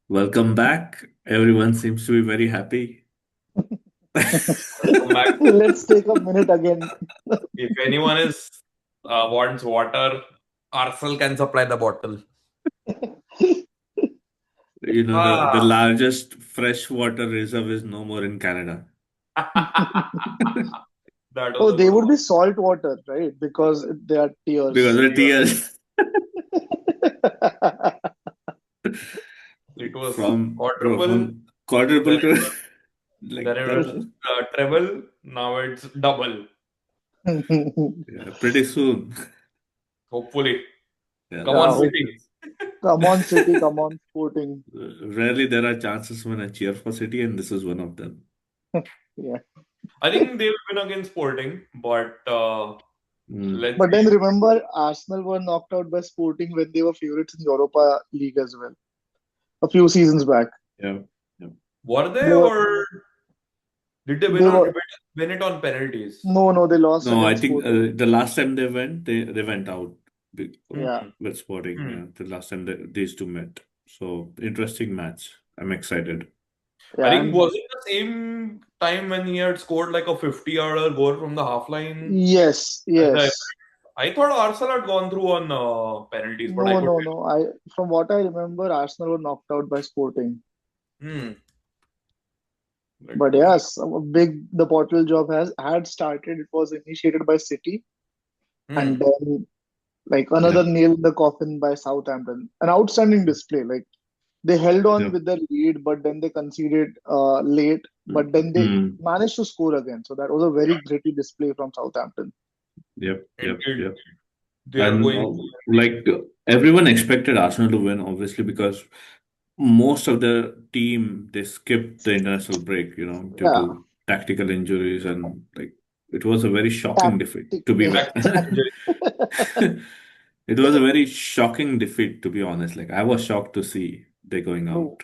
Welcome back. Everyone seems to be very happy. Welcome back. Let's take a minute again. If anyone is wants water, Arsenal can supply the bottle. The Ah. largest freshwater reserve is no more in Canada That was Oh, a they good would one. be salt water, right? Because they are because tears. of the tears It was from quadruple, quadruple then to then like it was double. treble. Now it's double. Yeah, pretty soon. Hopefully, Yeah, come on, Yeah, let's see. hope. City. Come on, City, come on, Sporting. Rarely there are chances when I cheer for City, and this is one of them. Yeah. I think they will win against Sporting, but Mm. let's But then see. remember, Arsenal were knocked out by Sporting when they were favorites in Europa League as well, a few seasons back. Yeah, yeah. Were they They were, or did they win they on were, win it on penalties? no, they lost No, I against think Sporting. the last time they went, they went out Yeah. Hmm. with Sporting. Hmm. Yeah, the last time these two met. So interesting match. I'm excited. I Yeah. think And was it the same time when he had scored like a 50-yarder goal from the half line? yes, As I, yes. I thought Arsenal had gone through on penalties, but I No, could no, no. From what I remember, Arsenal were knocked out by Sporting. be. Hmm. Let But me see. yes, a big the portal job has had started. It was initiated by City, and Hmm. then like Yeah, another nail in the coffin by Southampton. An outstanding display. Like they held on yeah. with the lead, but then they conceded late. But then they Mm. managed to score again. So that was a very gritty display from Southampton. Yep, yep, Indeed, yep. they are And going. everyone expected Arsenal to win, obviously, because most of the team they skipped the international break, due Yeah, to tactical injuries and like it was a very shocking defeat. tactic. To be Tactical injury. it was a very shocking defeat, to be honest. Like I was shocked to see they going No, out.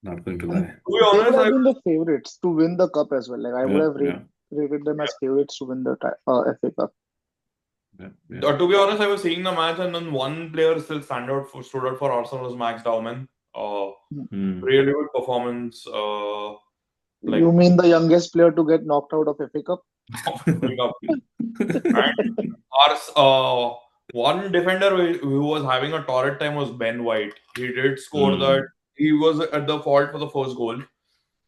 Not going to and lie. To be they would honest, have been the favorites to win the cup as well. Like I would Yeah, have yeah, rated them as favorites to win the FA Cup. yeah, yeah. to be honest, I was seeing the match, and then one player still stood out for Arsenal was Max Dowman. Hmm. Really good performance. Like You mean the youngest player to get knocked out of FA Cup? coming up. And our one defender who was having a torrid time was Ben White. He did score that. Hmm. He was at the fault for the first goal,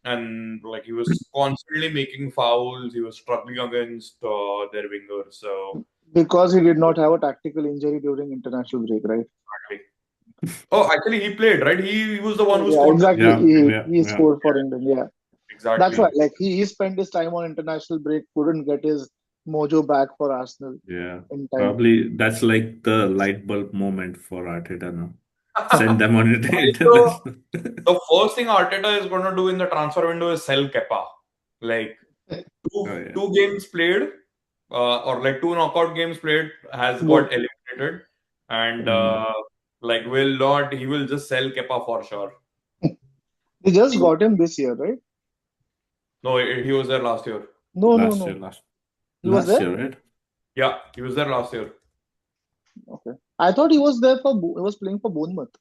and like he was constantly making fouls. He was struggling against their wingers. So Because he did not have a tactical injury during international break, right? exactly. Oh, actually, he played right. He was the one Oh, who yeah, scored the exactly. Yeah, He, yeah, he yeah. scored for England. Yeah, that's exactly. right. Like he spent his time on international break, couldn't get his mojo back for Arsenal Yeah, in time. probably that's like the light bulb moment for Arteta now. Send them on it I so international. the first thing Arteta is going to do in the transfer window is sell Kepa. Like Oh two yeah. two games played, or like two knockout games played has Wo- got eliminated, and Mm. like will not he will just sell Kepa for sure. They just got him this year, right? No, he was there last year. No, no, Last year, no. He was last there. year, right? Yeah, he was there last year. Okay, I thought he was there for. He was playing for Bournemouth.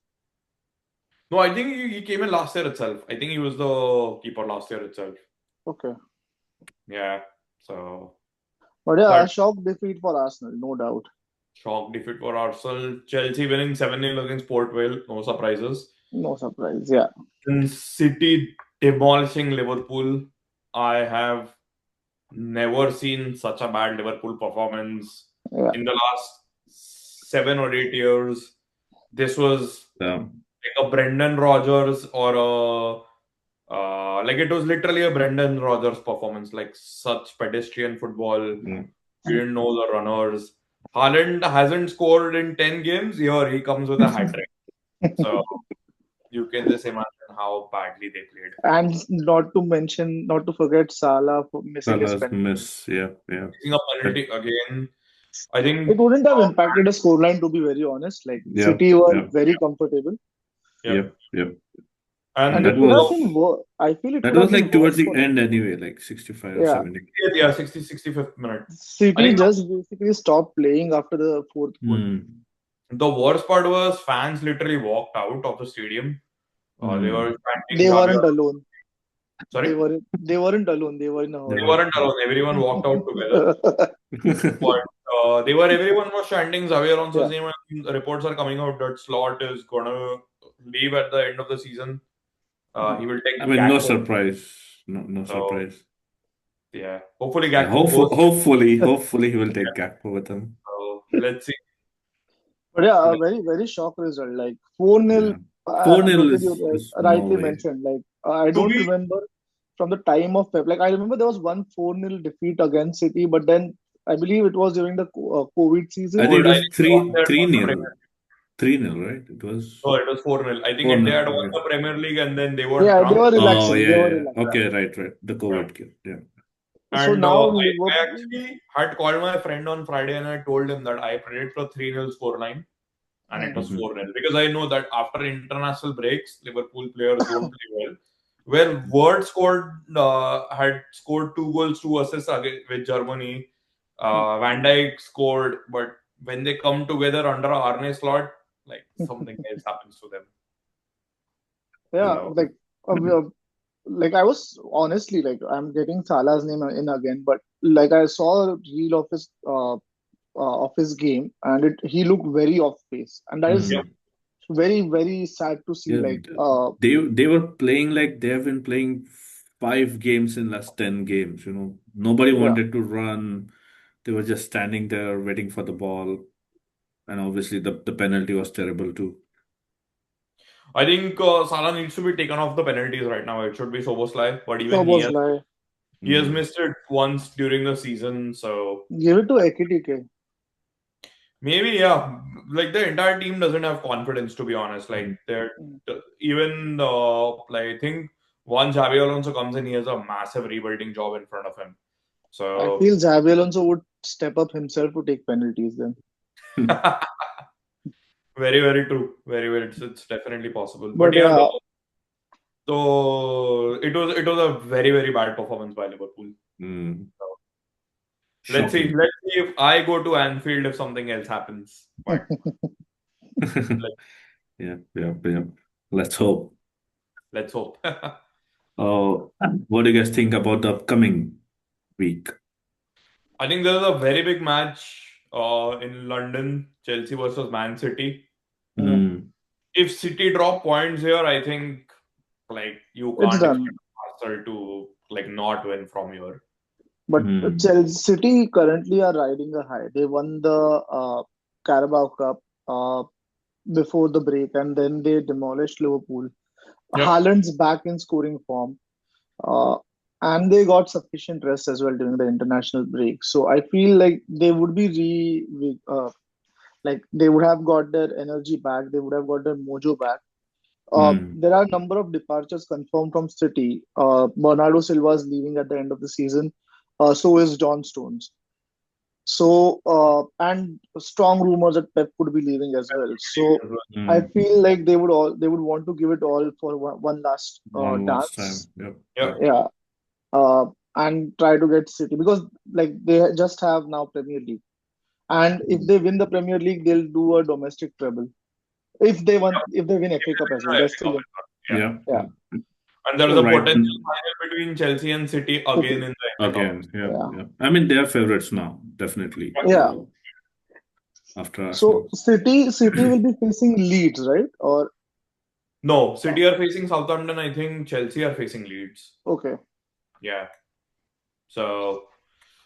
No, I think he came in last year itself. I think he was the keeper last year itself. Okay, Yeah. So, but yeah, a but shock defeat for Arsenal, no doubt. shock defeat for Arsenal. Chelsea winning 7-0 against Port Vale. No surprises. No surprise. Yeah, And City demolishing Liverpool. I have never seen such a bad Liverpool performance yeah. in the last 7 or 8 years. This was Um, like a Brendan Rodgers or like it was literally a Brendan Rodgers performance, like such pedestrian football. yeah. You didn't know the runners. Haaland hasn't scored in 10 games. Here he comes with a hat trick. So you can just imagine how badly they played. And not to forget Salah for missing his Salah's penalty. miss. Yeah, yeah. Missing a That, penalty again. I think, It wouldn't have impacted the scoreline, to be very honest. Like yeah, City were yeah, very comfortable, yep. yep, yep. and And And it that could have was been worse. I feel it that could was have been like towards worse the for them. end anyway, like 65 or Yeah, 70. yeah, 65th minute. I City think just basically stopped playing after the fourth goal. Hmm. the worst part was fans literally walked out of the stadium. They were Mm. chanting They Javier. weren't alone. Sorry, They weren't alone. They were in a they herd. weren't alone. Everyone walked out together. But everyone was chanting Xavier Alonso's Yeah. name, and the reports are coming out that Slot is gonna leave at the end of the season. He will I take mean, no Gakpo. surprise. No So surprise. yeah, hopefully Yeah, Gakpo goes. hopefully he will take Gakpo with him. So let's see. But yeah, a Let's very, very shock result. Like 4-0, Yeah. 4-0 Broken, you is no rightly way. mentioned. Like, I to don't be remember from the time of Pep. Like, I remember there was one 4-0 defeat against City, but then I believe it was during the COVID I season. think told, it I was think once they had won the 3-0. Premier. 3-0, right? It was No, it was 4-0. I think they 4-0. had won Okay. the Premier League and then they were Yeah, they drunk. were Oh, relaxing. They yeah, were yeah. relaxing. Okay, right. The Yeah. COVID kid. Yeah. So And now I Liverpool, actually had called my friend on Friday and I told him that I predict a 3-0 scoreline and it hmm, was Hmm. 4-0 because I know that after international breaks, Liverpool players don't play well. Where Ward had scored 2 goals, 2 assists with Germany. Van Dijk scored, but when they come together under Arne Slot, like something else happens to them. yeah, So like I was honestly like I'm getting Salah's name in again, but like I saw a reel of his game, and he looked very off pace, and that is yeah, Hmm. very, very sad to see. Yeah, Like, they were playing like they have been playing 5 games in last 10 games. Nobody yeah, wanted to run. They were just standing there waiting for the ball, and obviously the penalty was terrible too. I think Salah needs to be taken off the penalties right now. It should be Soboslai, but so even was like he has Hmm. missed it once during the season, so give it to Ekitike. maybe yeah. Like the entire team doesn't have confidence, to be honest. Like they're even like I think once Xabi Alonso comes in, he has a massive rebuilding job in front of him. I So feel Xabi Alonso would step up himself to take penalties then. very very true. It's definitely possible. But But yeah, yeah, so it was a very very bad performance by Liverpool. Hmm. So, let's see. Shocking. Let's see if I go to Anfield if something else happens. But let, Yeah. Let's hope. let's hope. What do you guys think about the upcoming week? I think there's a very big match in London, Chelsea versus Man City. mm, Hmm. If City drop points here, I think like you it's can't expect done. Arsenal to like not win from here. But Hmm. Chelsea City currently are riding a high. They won the Carabao Cup before the break, and then they demolished Liverpool. Yep. Haaland's back in scoring form. Uh, and they got sufficient rest as well during the international break. So I feel like they would be like they would have got their energy back. They would have got their mojo back. Hmm. There are a number of departures confirmed from City. Bernardo Silva is leaving at the end of the season. So is John Stones. So and strong rumors that Pep could be leaving as well. So I Hmm. feel like they would want to give it all for one last One last time. dance. Yep. Yep. Yep. Yeah, and try to get City because like they just have now Premier League, and if Hmm. they win the Premier League, they'll do a domestic treble. If they win FA Cup as well, they're FA Cup still as well. Yeah. Yeah. yeah. Yeah. And there's So a right potential final between Chelsea and City again City, in the FA Cup. again. Yeah. yeah, Yeah. I mean, they are favorites now, definitely. yeah. After So Arsenal. City will be facing Leeds, right? Or No, City are facing Southampton. I think Chelsea are facing Leeds. okay, Yeah. So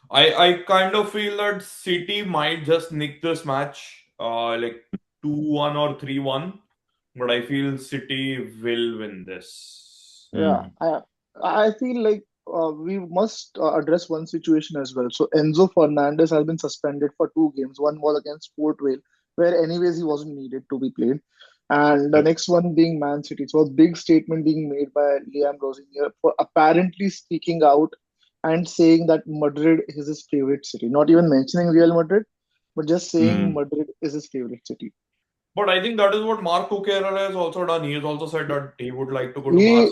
I kind of feel that City might just nick this match, like 2-1 or 3-1. But I feel City will win this. yeah. Hmm. I feel like we must address one situation as well. So Enzo Fernandez has been suspended for 2 games. One was against Port Vale, where anyways he wasn't needed to be played, and the Yep. next one being Man City. So a big statement being made by Liam Rosenior for apparently speaking out and saying that Madrid is his favorite city. Not even mentioning Real Madrid, but just saying Hmm. Madrid is his favorite city. But I think that is what Mark Cucurella has also done. He has also said that he would like to go to He Barca.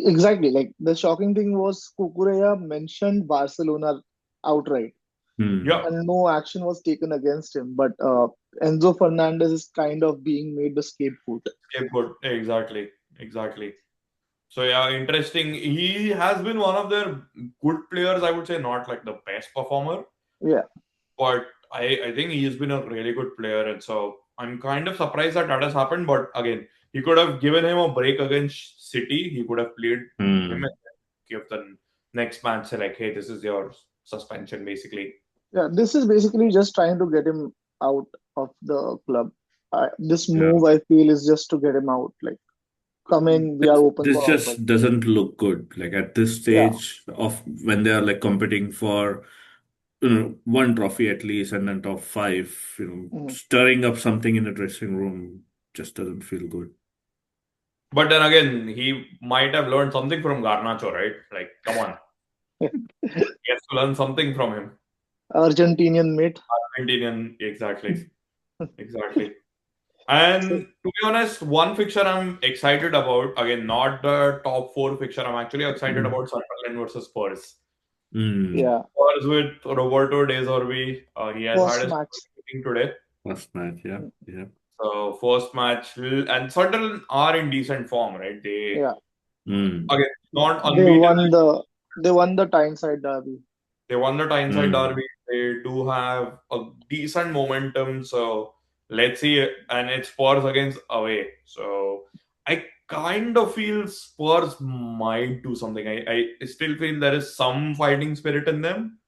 exactly like the shocking thing was Kukureya mentioned Barcelona outright, Yeah, Hmm. and no action was taken against him. But Enzo Fernandez is kind of being made the scapegoat. scapegoat. Exactly. Exactly. So yeah, interesting. He has been one of their good players. I would say not like the best performer, Yeah. but I think he's been a really good player, and so I'm kind of surprised that has happened. But again, he could have given him a break against City. He could have played him and give the next match say like, hey, this is your suspension basically. Yeah. This is basically just trying to get him out of the club. This Yeah. move, I feel, is just to get him out. Like, come in, we are open This for offers. just doesn't look good. Like at this Yeah. stage of when they are like competing for one trophy at least and then top five, Mhm. stirring up something in the dressing room just doesn't feel good. But then again, he might have learned something from Garnacho, right? Like, come on, he has to learn something from him. Argentinian mate. Argentinian, exactly. And to be honest, one fixture I'm excited about, again, not the top four fixture, I'm actually excited about Sunderland versus Spurs. Mm. Yeah. Spurs with Roberto De Zerbi, he has had First his match. meeting today. First match, yeah, yeah. So first match, and Sunderland are in decent form, right? They Yeah. Mm. again not They unbeaten. won the they won the Tyneside derby. They won the Tyneside Mm. derby. They do have a decent momentum. So let's see. And it's Spurs against away. So I kind of feel Spurs might do something. I still feel there is some fighting spirit in them.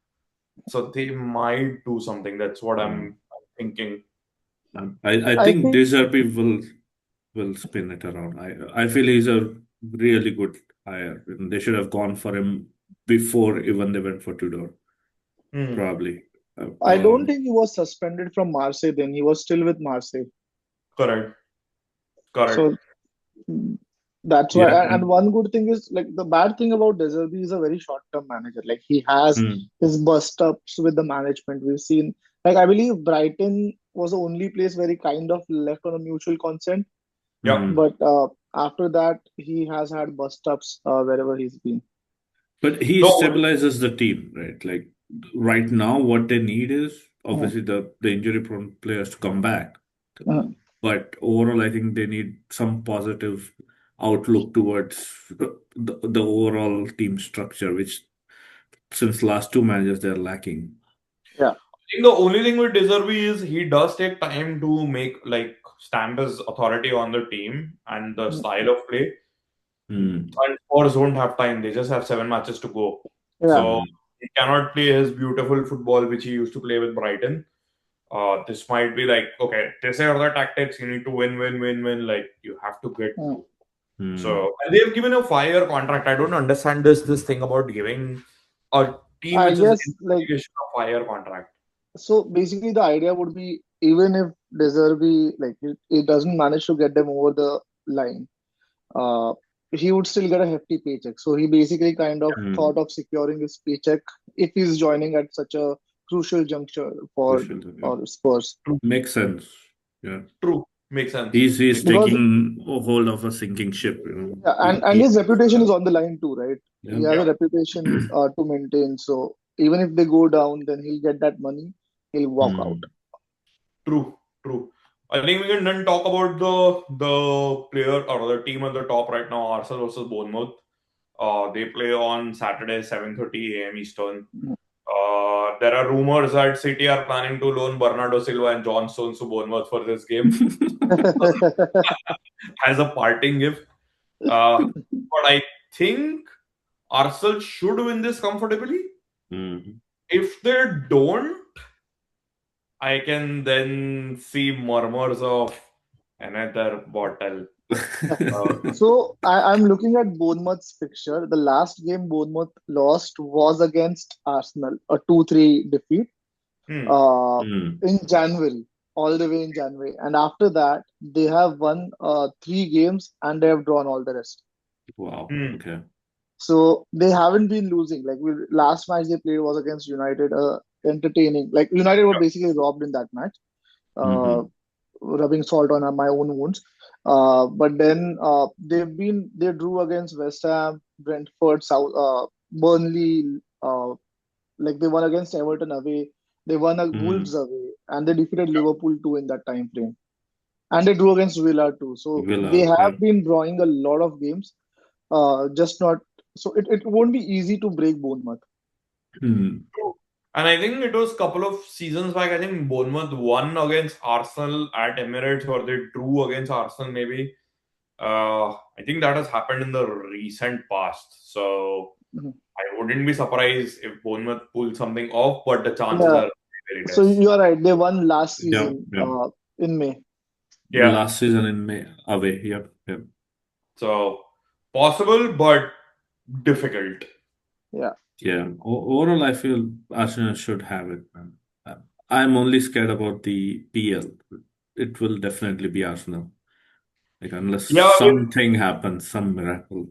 So they might do something. That's what Mm. I'm thinking. I I think think Deserby will spin it around. I feel he's a really good hire. They should have gone for him before even they went for Tudor, Hmm. probably. I don't think he was suspended from Marseille then. He was still with Marseille. Correct. Correct. So mm, that's why. Yeah. And one good thing is like the bad thing about De Zerbi is a very short-term manager. Like he has Mm. his bust-ups with the management. We've seen like I believe Brighton was the only place where he kind of left on a mutual consent. Yeah. Mm. But after that, he has had bust-ups wherever he's been. But he No. stabilizes the team, right? Like right now, what they need is Mhm. obviously the injury-prone players to come back. Mhm. But overall, I think they need some positive outlook towards the overall team structure, which since last two managers they're lacking. Yeah. I think the only thing with Deserby is he does take time to make like stamp his authority on the team and the Mhm. style of play. Mm. And Spurs don't have time; they just have 7 matches to go. Yeah. So Mm. he cannot play his beautiful football which he used to play with Brighton. This might be like okay, this are the tactics. You need to win, win, win, win. Like you have to get Mhm. through. Mm. So and they've given a 5 year contract. I don't understand this thing about giving a team I which is guess in like relegation a 5 year contract. so basically the idea would be even if Deserby like it doesn't manage to get them over the line, uh, he would still get a hefty paycheck. So he basically kind of Mm. thought of securing his paycheck if he's joining at such a crucial juncture for Crucial. Yeah. Spurs. True, Makes sense. Yeah. true, makes sense. He's Makes Because taking a hold of a sinking ship. yeah, and He his has reputation to. is on the line too, right? Yeah. He has a Yeah, reputation to maintain. So even if they go down, then he'll get that money. He'll walk out. Mm. true, true. I think we can then talk about the player or the team at the top right now, Arsenal versus Bournemouth. They play on Saturday, 7:30 a.m. Eastern. There are rumors that City are planning to loan Bernardo Silva and John Stones to Bournemouth for this game as a parting gift. But I think Arsenal should win this comfortably. Mm. If they don't, I can then see murmurs of another bottle. Uh, So I'm looking at Bournemouth's fixture. The last game Bournemouth lost was against Arsenal, a 2-3 defeat hmm, uh, Mm. in January, all the way in January. And after that, they have won 3 games and they have drawn all the rest. Wow. hmm, Okay. So they haven't been losing. Like last match they played was against United, entertaining. Like United were basically robbed in that match. Uh, Mm-hmm. Rubbing salt on my own wounds. But then they drew against West Ham, Brentford, Burnley. Like they won against Everton away. They won Mm. Wolves away, and they defeated Liverpool too in that time frame. And they drew against Villa too. So they Villa, yeah. have been drawing a lot of games. Just not so it won't be easy to break Bournemouth. Hmm. And I think it was a couple of seasons back. I think Bournemouth won against Arsenal at Emirates, or they drew against Arsenal maybe. I think that has happened in the recent past. So Mhm. I wouldn't be surprised if Bournemouth pulled something off, but the chances Yeah. are very So less. you are right. They won last Yeah, season yeah. in May. Yeah. Last season in May, away. Yeah, yeah. So possible, but difficult. Yeah. Yeah. Overall, I feel Arsenal should have it, man. I'm only scared about the PL. It will definitely be Arsenal. Like, unless Yeah, something happens, some miracle.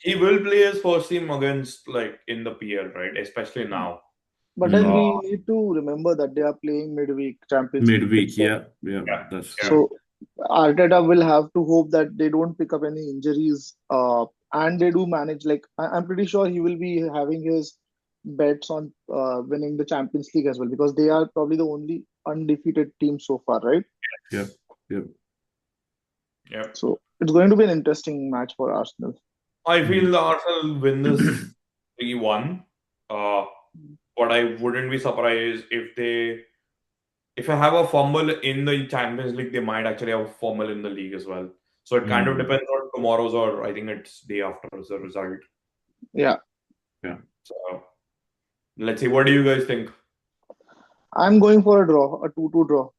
he will play his first team against like in the PL, right? Especially now. But then Uh, Hmm. we need to remember that they are playing midweek Champions League Midweek, fixture. yeah, yeah, yeah, that's yeah. true. So Arteta will have to hope that they don't pick up any injuries. And they do manage. Like I'm pretty sure he will be having his bets on winning the Champions League as well because they are probably the only undefeated team so far, right? Yeah, yeah. Yep. So it's going to be an interesting match for Arsenal. I feel Hmm. the Arsenal win this 3-1. But I wouldn't be surprised if I have a fumble in the Champions League, they might actually have a fumble in the league as well. So it kind of Hmm. depends on tomorrow's, or I think it's day after the result. Yeah. Yeah. So let's see. What do you guys think? I'm going for a draw, a 2-2 draw.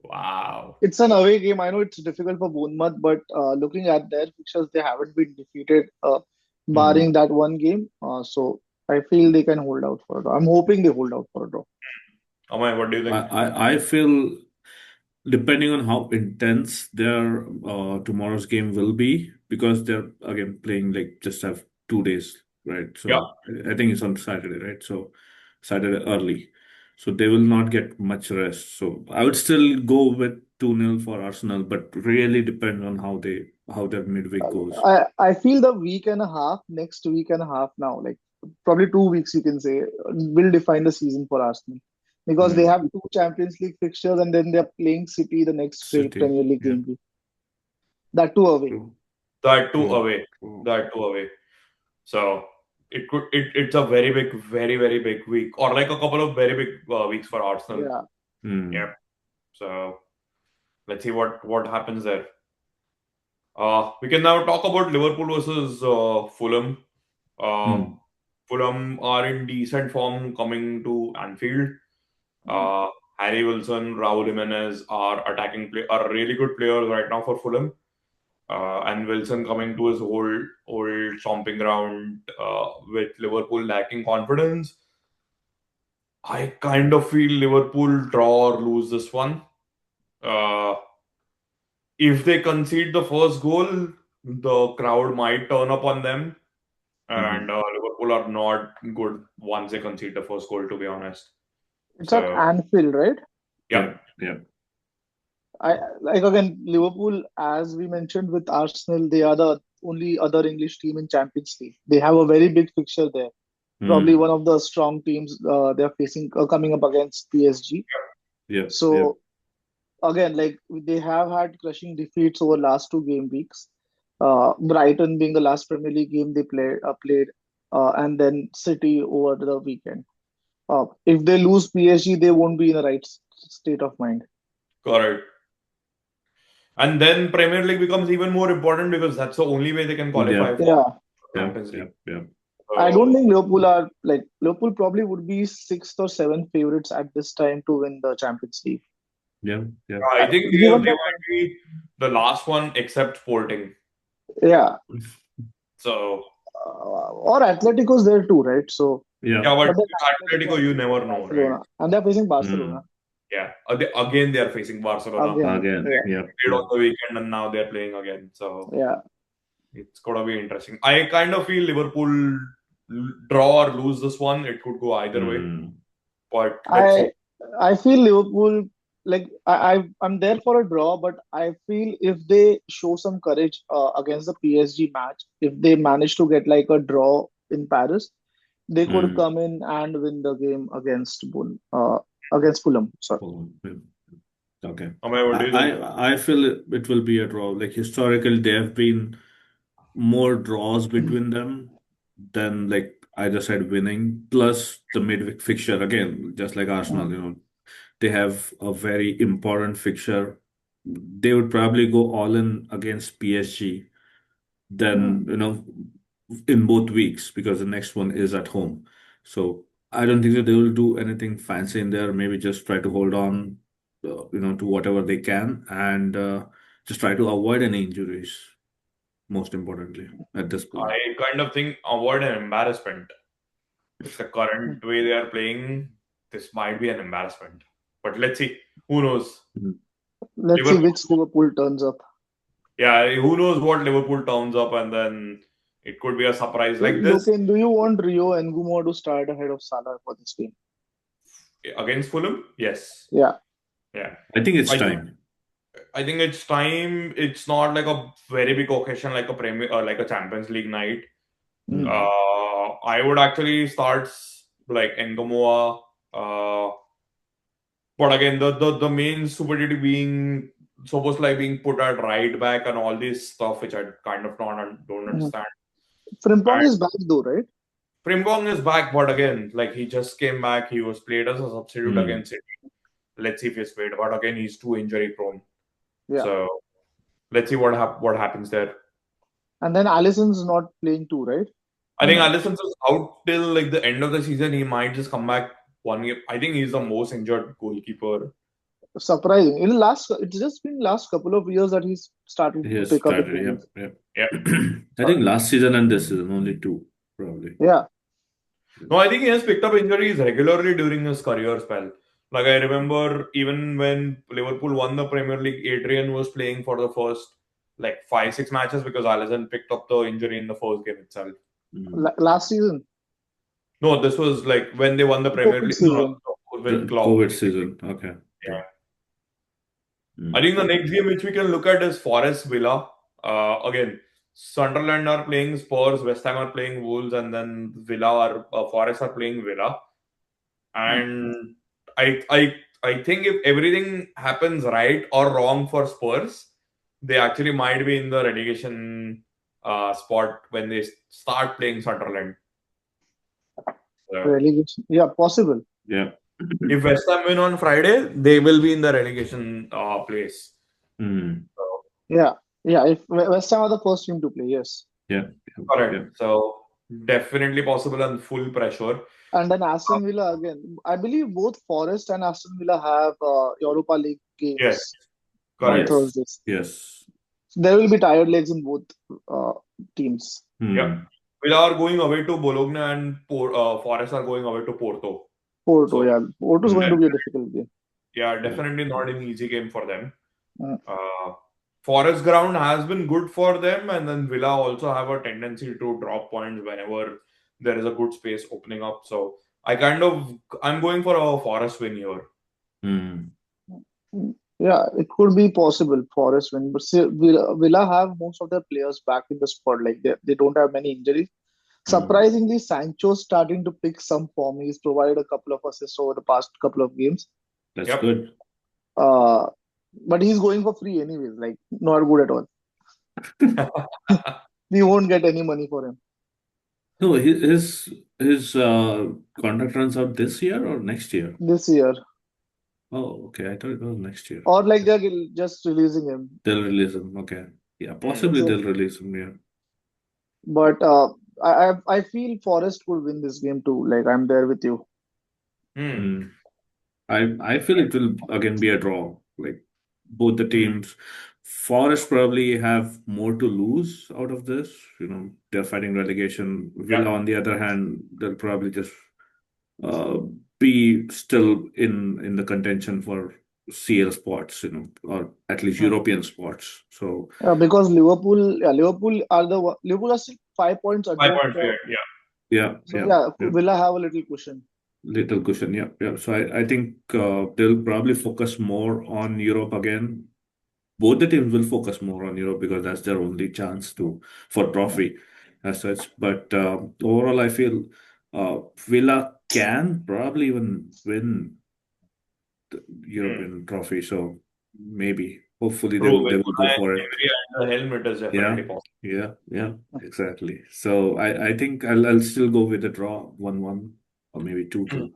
Wow. It's an away game. I know it's difficult for Bournemouth, but looking at their fixtures, they haven't been defeated, Hmm. barring that one game. So I feel they can hold out for a draw. I'm hoping they hold out for a draw. Amay, what do you think? I feel depending on how intense their tomorrow's game will be, because they're again playing like just have 2 days, right? Yeah. So I think it's on Saturday, right? So Saturday early. So they will not get much rest. So I would still go with 2-0 for Arsenal, but really depend on how their midweek goes. I feel the week and a half, next week and a half now, like probably 2 weeks, you can say, will define the season for Arsenal because they Hmm. have two Champions League fixtures and then they're playing City the next City. Premier League Yeah. game week. That too away. True. That two True. away. True. That two away. So it's a very big, very, very big week, or like a couple of very big weeks for Arsenal. Yeah. Hmm. Yeah. So let's see what happens there. We can now talk about Liverpool versus Fulham. Uh, Hmm. Fulham are in decent form coming to Anfield. Uh, Harry Wilson, Raul Jimenez are really good players right now for Fulham. And Wilson coming to his old stomping ground with Liverpool lacking confidence. I kind of feel Liverpool draw or lose this one. Uh, if they concede the first goal, the crowd might turn up on them, Hmm. and Liverpool are not good once they concede the first goal, to be honest. It's at So, Anfield, right? yeah, Yeah. Yeah. I like again Liverpool, as we mentioned with Arsenal, they are the only other English team in Champions League. They have a very big fixture there. Probably Hmm. one of the strong teams they're facing coming up against PSG. Yeah. Yeah. So again, like they have had crushing defeats over last two game weeks. Brighton being the last Premier League game they played, and then City over the weekend. If they lose PSG, they won't be in the right state of mind. correct. And then Premier League becomes even more important because that's the only way they can Yeah. qualify for Yeah, Yeah. Champions Yeah. League. Yeah. I don't So, think Liverpool are like Liverpool probably would be sixth or seventh favorites at this time to win the Champions League. Yeah. Yeah. I think Given they the might be the last one except Sporting. yeah, So, or Atletico's there too, right? So, Yeah. yeah, but but then with Atletico Atletico, are you facing never know, right? Barcelona, and they're facing Hmm. Barcelona Yeah. Again, they are facing Barcelona. again. Again. Yeah, Yeah. Played Yeah. on the weekend and now they're playing again. So, yeah. it's gonna be interesting. I kind of feel Liverpool draw or lose this one. It could go either way, Hmm. but let's see. I I feel Liverpool like I'm there for a draw, but I feel if they show some courage against the PSG match, if they manage to get like a draw in Paris, they could Hmm. come in and win the game against against Fulham. Sorry. Oh, yeah. Okay. Amay, what do you think? I feel it will be a draw. Like historically, there have been more draws between them than like either side winning. Plus the midweek fixture again, just like Arsenal, they have a very important fixture. They would probably go all in against PSG. Then in both weeks because the next one is at home. So I don't think that they will do anything fancy in there. Maybe just try to hold on, to whatever they can and just try to avoid any injuries. Most importantly, at this point. I kind of think avoid an embarrassment. With the current way they are playing, this might be an embarrassment. But let's see. Who knows? Mhm. Let's see Liverpool, which Liverpool turns up. yeah, who knows what Liverpool turns up and then it could be a surprise like this Loken, do you want Rio and Gumo to start ahead of Salah for this game? against Fulham. Yes, Yeah. yeah. I think it's I think time. I think it's time. It's not like a very big occasion like a Premier like a Champions League night. Mm. I would actually start like Engomoa. But again, the main stupidity being supposed like being put at right back and all this stuff, which I kind of don't Mm. understand. Frimpong And is back though, right? Primgong is back, but again, like he just came back. He was played as a substitute Hmm. against City. Let's see if he's played. But again, he's too injury prone. Yeah. So let's see what happens there. And then Alisson's not playing too, right? I think No. Alisson's is out till like the end of the season. He might just come back one year. I think he's the most injured goalkeeper. Surprising. It's just been last couple of years that he's started He to has pick up started. injuries. Yep. Yeah. I think last season and this season only two probably. Yeah. No, I think he has picked up injuries regularly during his career spell. Like I remember even when Liverpool won the Premier League, Adrian was playing for the first like 5-6 matches because Alisson picked up the injury in the first game itself. Last season, No, this was like when they won the Premier COVID League. No, season. with Klopp. COVID season. Okay. Yeah. I Mm. think the next game which we can look at is Forest Villa. Again, Sunderland are playing Spurs, West Ham are playing Wolves, and then Forest are playing Villa. And I think if everything happens right or wrong for Spurs, they actually might be in the relegation spot when they start playing Sunderland. So Relegation. Yeah, possible. Yeah. if West Ham win on Friday, they will be in the relegation place. Mm. So, Yeah. Yeah. If West Ham are the first team to play, yes. Yeah. correct. Yeah. So definitely possible and full pressure. And then Aston Villa again. I believe both Forest and Aston Villa have Europa League Yes, games on correct. Yes. Thursdays. Yes. There will be tired legs in both teams. Yeah. Mm. Villa are going away to Bologna and Forest are going away to Porto. Porto, So yeah. Porto is going to Mm. be a difficult game. yeah, definitely not an easy game for them. Mm. Forest ground has been good for them, and then Villa also have a tendency to drop points whenever there is a good space opening up. So I'm going for a Forest win here. Mm. Yeah, it could be possible Forest win, but still, Villa have most of their players back in the squad. Like they don't have many injuries. Mm. Surprisingly, Sancho's starting to pick some form. He's provided a couple of assists over the past couple of games. That's Yep. good. Uh, but he's going for free anyways. Like not good at all. We won't get any money for him No, his contract runs out this year or next year? this year, Oh, okay. I thought it was next year. or like they're just releasing him. They'll release him. Okay. Yeah, Hmm. possibly they'll release him. Yeah. But I feel Forest could win this game too. Like I'm there with you. Hmm. Mm. I feel it will again be a draw. Like both the teams, Forest probably have more to lose out of this. They're fighting relegation. Villa, Yeah. on the other hand, they'll probably just uh, be still in the contention for CL spots, or at least Hmm. European spots. So Because Liverpool are still 5 points 5 points adrift. here. Yeah. yeah, So yeah, yeah, yeah. Villa have a little cushion. Little cushion, yeah, yeah. So I think they'll probably focus more on Europe again. Both the teams will focus more on Europe because that's their only chance for trophy as such. But overall, I feel Villa can probably even win the Hmm. European trophy. So maybe. Hopefully True, they with will go Unai for it. Emery and the helm, it is Yeah, definitely possible. yeah, exactly. So I think I'll still go with the draw 1-1 or maybe 2-2.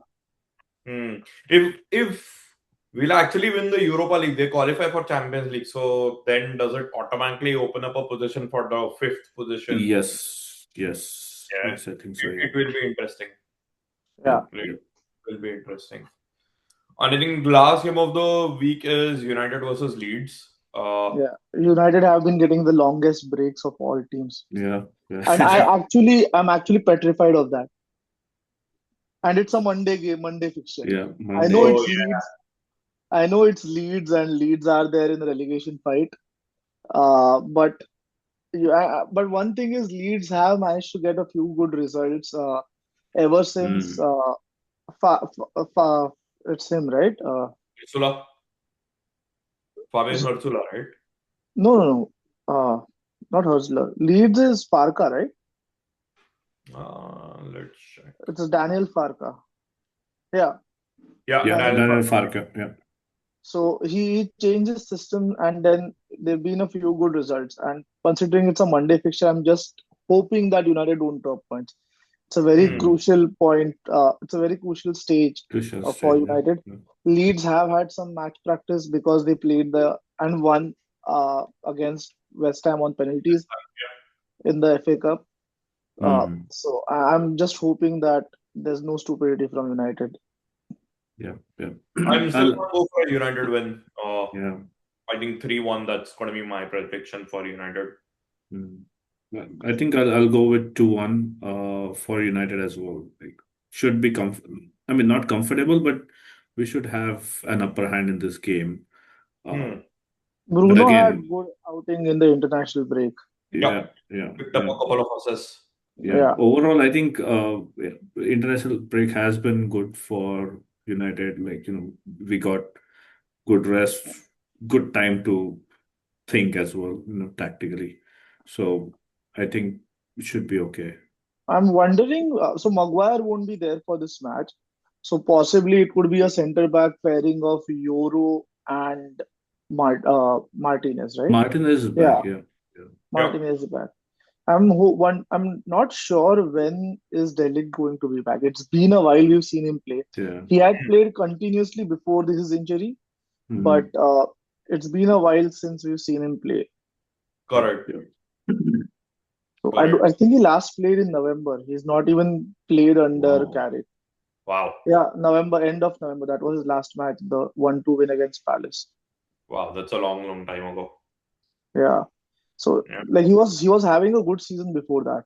Hmm. If we'll actually win the Europa League, they qualify for Champions League. So then does it automatically open up a position for the fifth position? Yes, Yeah, I think so. Yeah, it will be interesting. Yeah. yep, It yep. will be interesting. And I think the last game of the week is United versus Leeds. Yeah. United have been getting the longest breaks of all teams. Yeah, And Yeah. I'm actually petrified of that. And it's a Monday game, Monday fixture. yeah. I know Oh Monday. it's Leeds. I know it's Leeds and Leeds are there in the relegation fight. But but one thing is Leeds have managed to get a few good results ever since Mm. fa, fa, it's him, right? Ursula, Fabian Is- Ursula, right? no. Not Hustler. Leeds is Farka, right? Let's check. It's Daniel Farka. Yeah, Yeah, Yeah, Daniel Daniel Daniel Farka. Farke. Yeah. So he changed his system, and then there've been a few good results. And considering it's a Monday fixture, I'm just hoping that United don't drop points. It's a very Hmm. crucial point. It's a very crucial stage Crucial for stage. Yeah. United. Yeah. Leeds have had some match practice because they played and won against West Ham on penalties in the FA Cup. Mm. So I'm just hoping that there's no stupidity from United. Yeah. I'm still going to go for a United win. Yeah. I think 3-1. That's going to be my prediction for United. Mm. I think I'll go with 2-1 for United as well. Like should be I mean not comfortable, but we should have an upper hand in this game. Uh, Hmm. but Bruno had again, good outing in the international break. Yeah, yeah. picked up a couple of assists. Yeah. Yeah, Overall, I think international break has been good for United. Like, we got good rest, good time to think as well, tactically. So I think it should be okay. I'm wondering. So Maguire won't be there for this match. So possibly it could be a centre back pairing of Euro and Martinez, right? Martinez is Yeah, back. Yeah. Yeah. Yeah. Martinez is back. I'm not sure when is Delic going to be back. It's been a while we've seen him play. Yeah. He had played continuously before his injury, but Mhm. it's been a while since we've seen him play. Yep. Correct. Yep. So I Correct. think he last played in November. He's not even played under Wow. Carrick. Wow. Yeah, November, end of November. That was his last match, the 1-2 win against Palace. Wow. That's a long, long time ago. Yeah. So Yeah. like he was having a good season before that.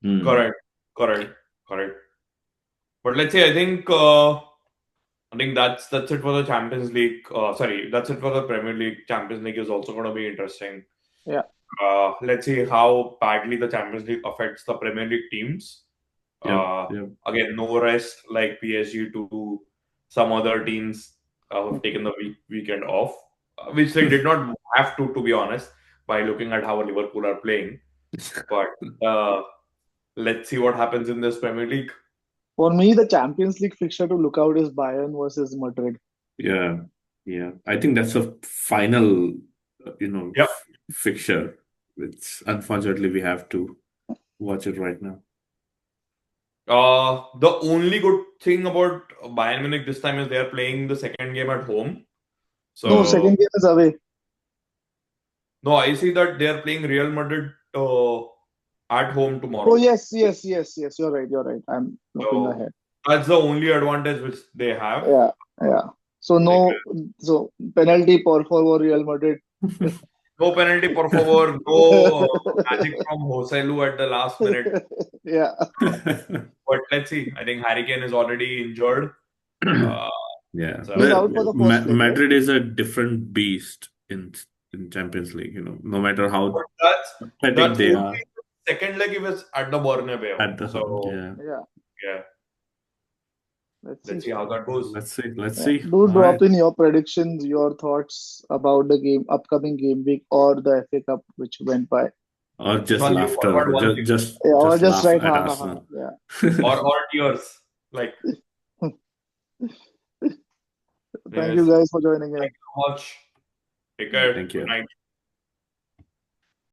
Mm. Correct. Correct. Correct. But let's say I think that's it for the Champions League. Sorry, that's it for the Premier League. Champions League is also going to be interesting. Yeah. Let's see how badly the Champions League affects the Premier League teams. Yep. Yep. Again, no rest like PSG to some other teams have taken the weekend off, which they did not have to be honest, by looking at how Liverpool are playing. But let's see what happens in this Premier League. For me, the Champions League fixture to look out is Bayern versus Madrid. Yeah. Yeah. I think that's a final, Yep. fixture, which unfortunately we have to watch it right now. The only good thing about Bayern Munich this time is they are playing the second game at home. No, So second game is away. no, I see that they are playing Real Madrid at home Oh tomorrow. yes. You're right. I'm looking So ahead. that's the only advantage which they have. Yeah. So Like, so penalty por favor Real Madrid. no penalty, por favor. No magic from Joselu at the last minute. Yeah. But let's see. I think Harry Kane is already injured. Uh, Yeah. so He's Well, out for the first leg, right? Madrid is a different beast in Champions League, no matter but how pathetic that's they only are the second leg if it's at the Bernabeu. at the home. So Yeah. Yeah. yeah, Let's let's see. see how that goes. Let's see. Let's Yeah. see. Do All drop right. in your predictions, your thoughts about the upcoming game week or the FA Cup which went by. Or just Shall you forgot laughter. one thing? Yeah, or Just just laugh write at ha ha ha. Arsenal. Yeah. Or tears. Like Thank you guys for joining in. Thank you so much. Take care. Thank Good you. night.